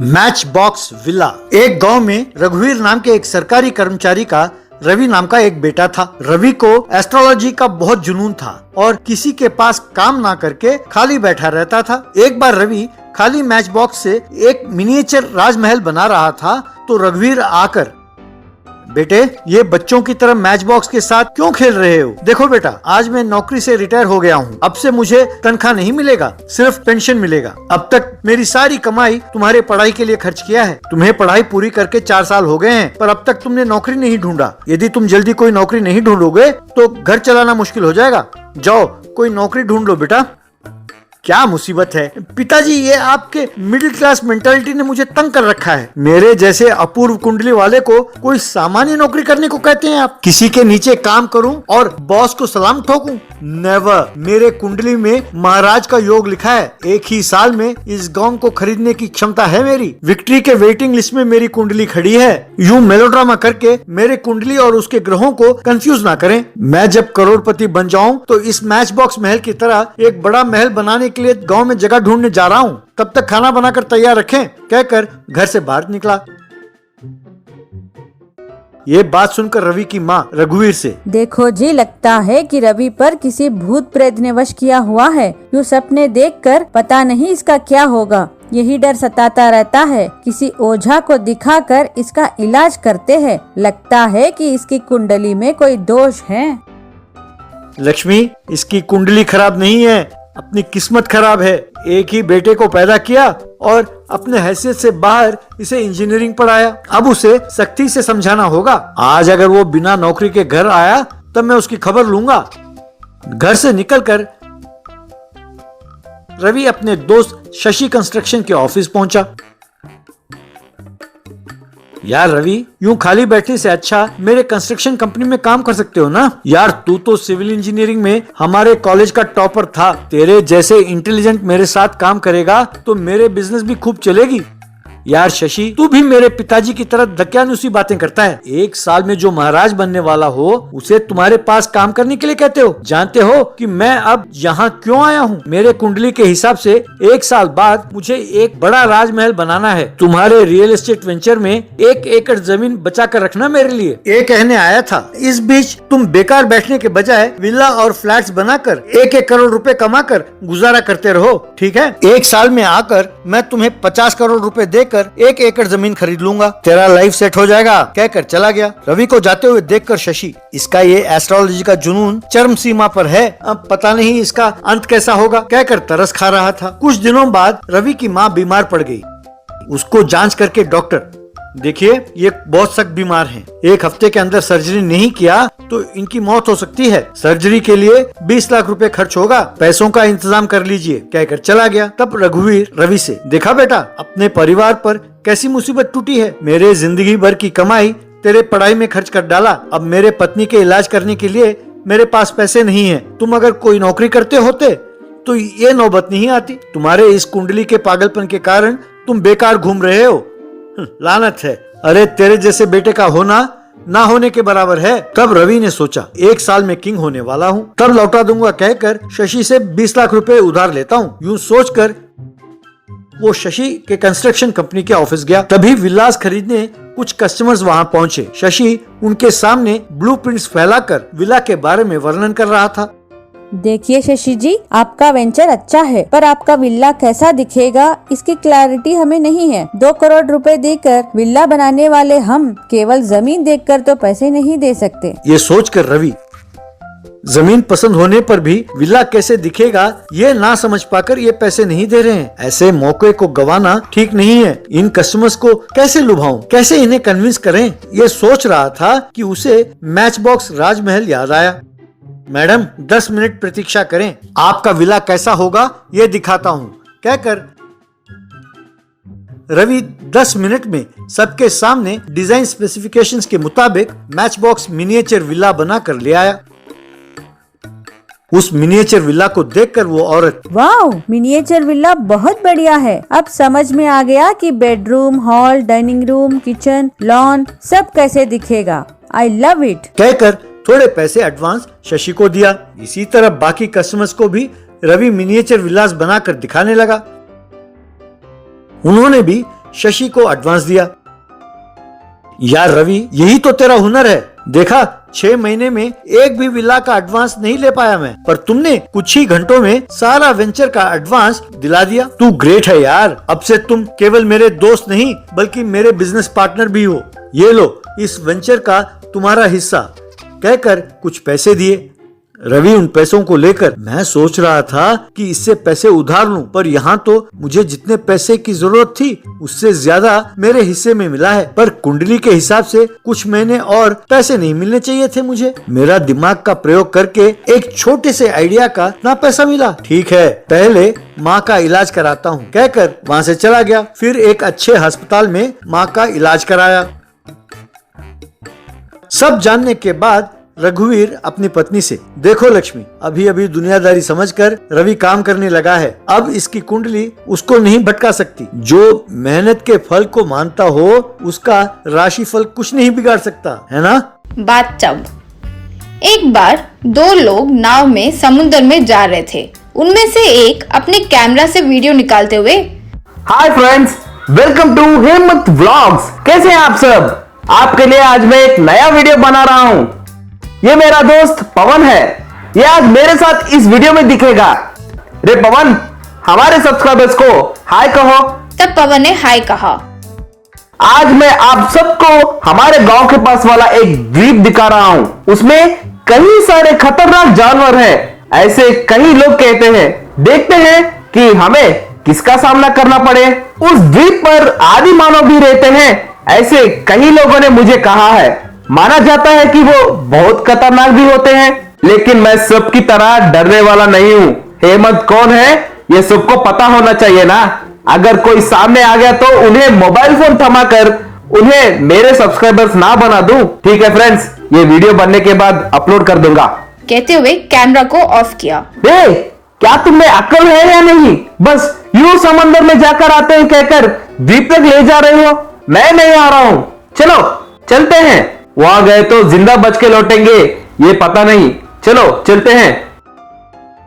Match box villa. एक गांव में रघुवीर नाम के एक सरकारी कर्मचारी का रवि नाम का एक बेटा था। रवि को एस्ट्रोलॉजी का बहुत जुनून था और किसी के पास काम ना करके खाली बैठा रहता था। एक बार रवि खाली मैच बॉक्स से एक मिनिएचर राजमहल बना रहा था तो रघुवीर आकर, बेटे ये बच्चों की तरह मैच बॉक्स के साथ क्यों खेल रहे हो? देखो बेटा, आज मैं नौकरी से रिटायर हो गया हूँ। अब से मुझे तनख्वाह नहीं मिलेगा, सिर्फ पेंशन मिलेगा। अब तक मेरी सारी कमाई तुम्हारे पढ़ाई के लिए खर्च किया है। तुम्हें पढ़ाई पूरी करके 4 साल हो गए हैं, पर अब तक तुमने नौकरी नहीं ढूंढा। यदि तुम जल्दी कोई नौकरी नहीं ढूंढोगे तो घर चलाना मुश्किल हो जाएगा। जाओ कोई नौकरी ढूंढ लो बेटा। क्या मुसीबत है पिताजी, ये आपके मिडिल क्लास मेंटालिटी ने मुझे तंग कर रखा है। मेरे जैसे अपूर्व कुंडली वाले को कोई सामान्य नौकरी करने को कहते हैं आप? किसी के नीचे काम करूं और बॉस को सलाम ठोकूं? नेवर। मेरे कुंडली में महाराज का योग लिखा है। एक ही साल में इस गांव को खरीदने की क्षमता है मेरी। विक्ट्री के वेटिंग लिस्ट में मेरी कुंडली खड़ी है। यूं मेलोड्रामा करके मेरे कुंडली और उसके ग्रहों को कंफ्यूज ना करें। मैं जब करोड़पति बन जाऊं तो इस मैच बॉक्स महल की तरह एक बड़ा महल बनाने के लिए गांव में जगह ढूंढने जा रहा हूं। तब तक खाना बनाकर तैयार रखें, कहकर घर से बाहर निकला। ये बात सुनकर रवि की माँ रघुवीर से, देखो जी, लगता है कि रवि पर किसी भूत प्रेत ने वश किया हुआ है। यूँ सपने देखकर पता नहीं इसका क्या होगा। यही डर सताता रहता है। किसी ओझा को दिखाकर इसका इलाज करते हैं। लगता है कि इसकी कुंडली में कोई दोष है। लक्ष्मी, इसकी कुंडली खराब नहीं है, अपनी किस्मत खराब है। एक ही बेटे को पैदा किया और अपने हैसियत से बाहर इसे इंजीनियरिंग पढ़ाया। अब उसे सख्ती से समझाना होगा। आज अगर वो बिना नौकरी के घर आया तब मैं उसकी खबर लूंगा। घर से निकलकर रवि अपने दोस्त शशि कंस्ट्रक्शन के ऑफिस पहुंचा। यार रवि, यूं खाली बैठने से अच्छा मेरे कंस्ट्रक्शन कंपनी में काम कर सकते हो ना। यार तू तो सिविल इंजीनियरिंग में हमारे कॉलेज का टॉपर था। तेरे जैसे इंटेलिजेंट मेरे साथ काम करेगा तो मेरे बिजनेस भी खूब चलेगी। यार शशि, तू भी मेरे पिताजी की तरह दकियानुसी बातें करता है। 1 साल में जो महाराज बनने वाला हो उसे तुम्हारे पास काम करने के लिए कहते हो। जानते हो कि मैं अब यहाँ क्यों आया हूँ? मेरे कुंडली के हिसाब से 1 साल बाद मुझे एक बड़ा राजमहल बनाना है। तुम्हारे रियल एस्टेट वेंचर में 1 एकड़ जमीन बचा कर रखना मेरे लिए। ये कहने आया था। इस बीच तुम बेकार बैठने के बजाय विला और फ्लैट्स बनाकर 1-1 करोड़ रुपए कमाकर गुजारा करते रहो, ठीक है? 1 साल में आकर मैं तुम्हें 50 करोड़ रुपए देकर 1 एकड़ जमीन खरीद लूंगा। तेरा लाइफ सेट हो जाएगा, कहकर चला गया। रवि को जाते हुए देखकर शशि, इसका ये एस्ट्रोलॉजी का जुनून चरम सीमा पर है। अब पता नहीं इसका अंत कैसा होगा, कहकर तरस खा रहा था। कुछ दिनों बाद रवि की माँ बीमार पड़ गई। उसको जांच करके डॉक्टर, देखिए ये बहुत सख्त बीमार हैं। 1 हफ्ते के अंदर सर्जरी नहीं किया तो इनकी मौत हो सकती है। सर्जरी के लिए 20 लाख रुपए खर्च होगा, पैसों का इंतजाम कर लीजिए, कहकर चला गया। तब रघुवीर रवि से, देखा बेटा, अपने परिवार पर कैसी मुसीबत टूटी है। मेरे जिंदगी भर की कमाई तेरे पढ़ाई में खर्च कर डाला। अब मेरे पत्नी के इलाज करने के लिए मेरे पास पैसे नहीं है। तुम अगर कोई नौकरी करते होते तो ये नौबत नहीं आती। तुम्हारे इस कुंडली के पागलपन के कारण तुम बेकार घूम रहे हो। लानत है। अरे तेरे जैसे बेटे का होना ना होने के बराबर है। तब रवि ने सोचा, 1 साल में किंग होने वाला हूँ, तब लौटा दूंगा, कहकर शशि से 20 लाख रुपए उधार लेता हूँ। यूं सोचकर वो शशि के कंस्ट्रक्शन कंपनी के ऑफिस गया। तभी विलास खरीदने कुछ कस्टमर्स वहाँ पहुँचे। शशि उनके सामने ब्लूप्रिंट्स फैलाकर विला के बारे में वर्णन कर रहा था। देखिए शशि जी, आपका वेंचर अच्छा है, पर आपका विल्ला कैसा दिखेगा इसकी क्लैरिटी हमें नहीं है। 2 करोड़ रुपए देकर विल्ला बनाने वाले हम केवल जमीन देखकर तो पैसे नहीं दे सकते। ये सोचकर रवि जमीन पसंद होने पर भी विला कैसे दिखेगा ये ना समझ पाकर ये पैसे नहीं दे रहे हैं। ऐसे मौके को गंवाना ठीक नहीं है। इन कस्टमर्स को कैसे लुभाऊं, कैसे इन्हें कन्विंस करें, ये सोच रहा था कि उसे मैच बॉक्स राजमहल याद आया। मैडम 10 मिनट प्रतीक्षा करें, आपका विला कैसा होगा ये दिखाता हूँ, कहकर रवि 10 मिनट में सबके सामने डिजाइन स्पेसिफिकेशंस के मुताबिक मैच बॉक्स मिनिएचर विला बनाकर ले आया। उस मिनिएचर विला को देखकर वो औरत, वाओ, मिनिएचर विला बहुत बढ़िया है। अब समझ में आ गया कि bedroom, hall, dining room, kitchen, lawn सब कैसे दिखेगा। आई लव इट, कहकर थोड़े पैसे एडवांस शशि को दिया। इसी तरह बाकी कस्टमर्स को भी रवि मिनिएचर विलास बनाकर दिखाने लगा। उन्होंने भी शशि को एडवांस दिया। यार रवि, यही तो तेरा हुनर है। देखा, 6 महीने में एक भी विला का एडवांस नहीं ले पाया मैं, पर तुमने कुछ ही घंटों में सारा वेंचर का एडवांस दिला दिया। तू ग्रेट है यार। अब से तुम केवल मेरे दोस्त नहीं बल्कि मेरे बिजनेस पार्टनर भी हो। ये लो, इस वेंचर का तुम्हारा हिस्सा, कहकर कुछ पैसे दिए। रवि उन पैसों को लेकर मैं सोच रहा था कि इससे पैसे उधार लूं, पर यहाँ तो मुझे जितने पैसे की जरूरत थी उससे ज्यादा मेरे हिस्से में मिला है। पर कुंडली के हिसाब से कुछ महीने और पैसे नहीं मिलने चाहिए थे मुझे। मेरा दिमाग का प्रयोग करके एक छोटे से आइडिया का ना पैसा मिला। ठीक है, पहले माँ का इलाज कराता हूँ, कहकर वहाँ से चला गया। फिर एक अच्छे अस्पताल में माँ का इलाज कराया। सब जानने के बाद रघुवीर अपनी पत्नी से, देखो लक्ष्मी, अभी अभी दुनियादारी समझकर रवि काम करने लगा है। अब इसकी कुंडली उसको नहीं भटका सकती। जो मेहनत के फल को मानता हो उसका राशिफल कुछ नहीं बिगाड़ सकता, है ना? बात तब एक बार 2 लोग नाव में समुद्र में जा रहे थे। उनमें से एक अपने कैमरा से वीडियो निकालते हुए, hi friends, welcome to Hemant vlogs. कैसे हैं आप सब? आपके लिए आज मैं एक नया वीडियो बना रहा हूं। ये मेरा दोस्त पवन है। ये आज मेरे साथ इस वीडियो में दिखेगा। रे पवन, हमारे सब्सक्राइबर्स को हाय कहो। तब पवन ने हाय कहा। आज मैं आप सबको हमारे गांव के पास वाला एक द्वीप दिखा रहा हूं। उसमें कई सारे खतरनाक जानवर हैं। ऐसे कई लोग कहते हैं। देखते हैं कि हमें किसका सामना करना पड़े। उस द्वीप पर आदि मानव भी रहते हैं, ऐसे कई लोगों ने मुझे कहा है। माना जाता है कि वो बहुत खतरनाक भी होते हैं, लेकिन मैं सबकी तरह डरने वाला नहीं हूं। हेमंत कौन है ये सबको पता होना चाहिए ना। अगर कोई सामने आ गया तो उन्हें मोबाइल फोन थमाकर उन्हें मेरे सब्सक्राइबर्स ना बना दूं। ठीक है फ्रेंड्स, ये वीडियो बनने के बाद अपलोड कर दूंगा। कहते हुए कैमरा को ऑफ किया। क्या तुम्हें अक्ल है या नहीं? बस यूं समंदर में जाकर आते हैं कहकर द्वीप तक ले जा रहे हो। मैं नहीं आ रहा हूं, चलो चलते हैं। वहां गए तो जिंदा बच के लौटेंगे ये पता नहीं। चलो चलते हैं।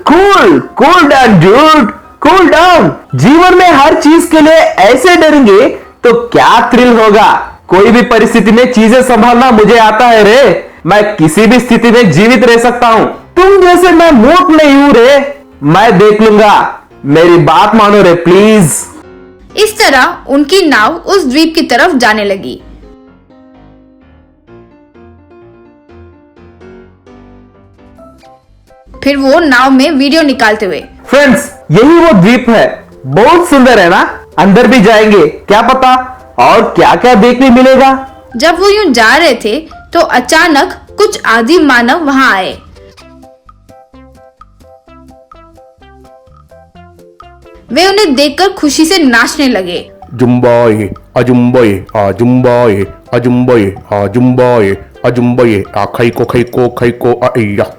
Cool down dude, cool down. जीवन में हर चीज के लिए ऐसे डरेंगे तो क्या थ्रिल होगा। कोई भी परिस्थिति में चीजें संभालना मुझे आता है रे। मैं किसी भी स्थिति में जीवित रह सकता हूँ। तुम जैसे मैं मूर्ख नहीं हूं रे। मैं देख लूंगा, मेरी बात मानो रे प्लीज। इस तरह उनकी नाव उस द्वीप की तरफ जाने लगी। फिर वो नाव में वीडियो निकालते हुए, फ्रेंड्स, यही वो द्वीप है। बहुत सुंदर है ना। अंदर भी जाएंगे, क्या पता और क्या क्या देखने मिलेगा। जब वो यूं जा रहे थे तो अचानक कुछ आदि मानव वहां आए। वे उन्हें देखकर खुशी से नाचने लगे। जुम्बाए अजुम्बाए आजुम्बाए अजुम्बाए आजुम्बाए अजुम्बाए आ खई को आइया।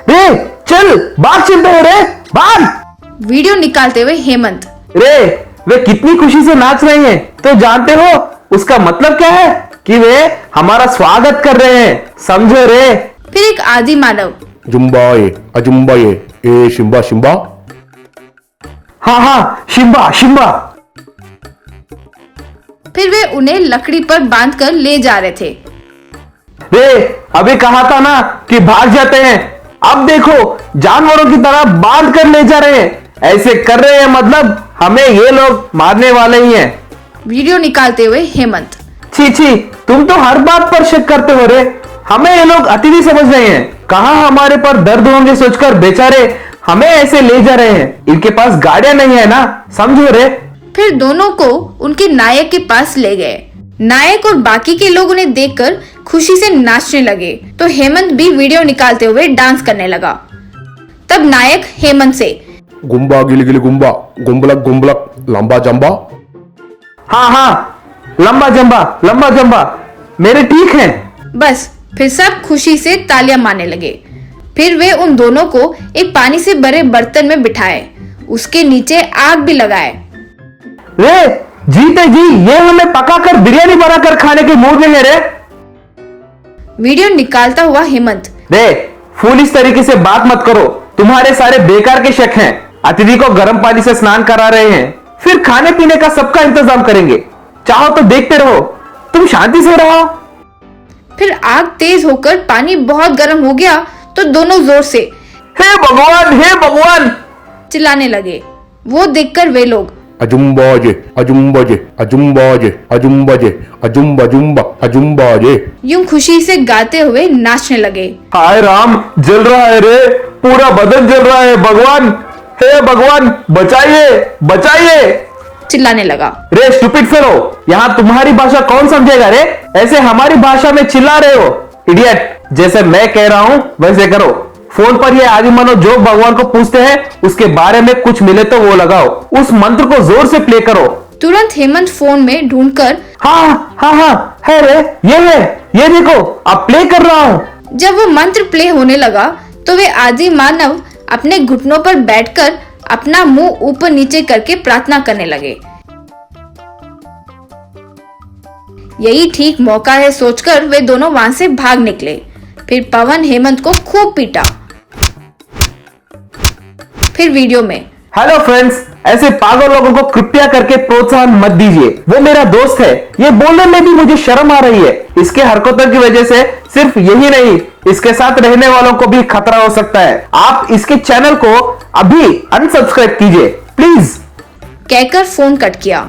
रे चल, भाग चलते हैं रे, भाग। वीडियो निकालते हुए हेमंत, रे वे कितनी खुशी से नाच रहे हैं तो जानते हो उसका मतलब क्या है? कि वे हमारा स्वागत कर रहे हैं, समझो रे। फिर एक आदि मानव, जुम्बाए अजुम्बाए ए शिम्बा शिम्बा। हाँ शिम्बा शिम्बा। फिर वे उन्हें लकड़ी पर बांधकर ले जा रहे थे। रे अभी कहा था ना कि भाग जाते हैं। अब देखो जानवरों की तरह बांध कर ले जा रहे हैं। ऐसे कर रहे हैं मतलब हमें ये लोग मारने वाले ही हैं। वीडियो निकालते हुए हेमंत, छी, तुम तो हर बात पर शक करते हो रे। हमें ये लोग अतिथि समझ रहे हैं। कहाँ हमारे पर दर्द होंगे सोचकर बेचारे हमें ऐसे ले जा रहे हैं। इनके पास गाड़ियां नहीं है ना, समझो रे। फिर दोनों को उनके नायक के पास ले गए। नायक और बाकी के लोग उन्हें देखकर खुशी से नाचने लगे तो हेमंत भी वीडियो निकालते हुए डांस करने लगा। तब नायक हेमंत से, गुम्बा गिली गिली गुम्बा गुम्बलक लंबा जंबा। हाँ लंबा जंबा मेरे ठीक है। बस फिर सब खुशी से तालियां मारने लगे। फिर वे उन दोनों को एक पानी से भरे बर्तन में बिठाए, उसके नीचे आग भी लगाए। रे जीते जी ये हमें पकाकर बिरयानी बनाकर खाने के मूड में है रे। वीडियो निकालता हुआ हेमंत, रे फूल इस तरीके से बात मत करो। तुम्हारे सारे बेकार के शक हैं। अतिथि को गर्म पानी से स्नान करा रहे हैं, फिर खाने पीने का सबका इंतजाम करेंगे। चाहो तो देखते रहो, तुम शांति से रहो। फिर आग तेज होकर पानी बहुत गर्म हो गया तो दोनों जोर से हे भगवान चिल्लाने लगे। वो देखकर वे लोग अजुम्बाजे अजुम्बाजे अजुम्बाजे अजुम्बाजे अजुम्बा जुम्बा अजुम्बाजे यूं खुशी से गाते हुए नाचने लगे। हाय राम, जल रहा है रे, पूरा बदन जल रहा है। भगवान, हे भगवान, बचाइए चिल्लाने लगा। रे स्टूपिड फेलो, यहाँ तुम्हारी भाषा कौन समझेगा रे? ऐसे हमारी भाषा में चिल्ला रहे हो इडियट। जैसे मैं कह रहा हूँ वैसे करो। फोन पर ये आदि मानो जो भगवान को पूछते हैं उसके बारे में कुछ मिले तो वो लगाओ। उस मंत्र को जोर से प्ले करो। तुरंत हेमंत फोन में ढूंढकर हाँ है रे, ये है, ये देखो अब प्ले कर रहा हूँ। जब वो मंत्र प्ले होने लगा तो वे आदि मानव अपने घुटनों पर बैठकर अपना मुंह ऊपर नीचे करके प्रार्थना करने लगे। यही ठीक मौका है सोचकर वे दोनों वहां से भाग निकले। फिर पवन हेमंत को खूब पीटा। फिर वीडियो में हेलो फ्रेंड्स, ऐसे पागल लोगों को कृपया करके प्रोत्साहन मत दीजिए। वो मेरा दोस्त है, ये बोलने में भी मुझे शर्म आ रही है। इसके हरकतों की वजह से सिर्फ यही नहीं, इसके साथ रहने वालों को भी खतरा हो सकता है। आप इसके चैनल को अभी अनसब्सक्राइब कीजिए प्लीज। कहकर फोन कट किया।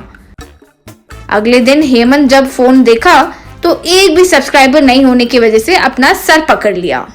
अगले दिन हेमंत जब फोन देखा तो एक भी सब्सक्राइबर नहीं होने की वजह से अपना सर पकड़ लिया।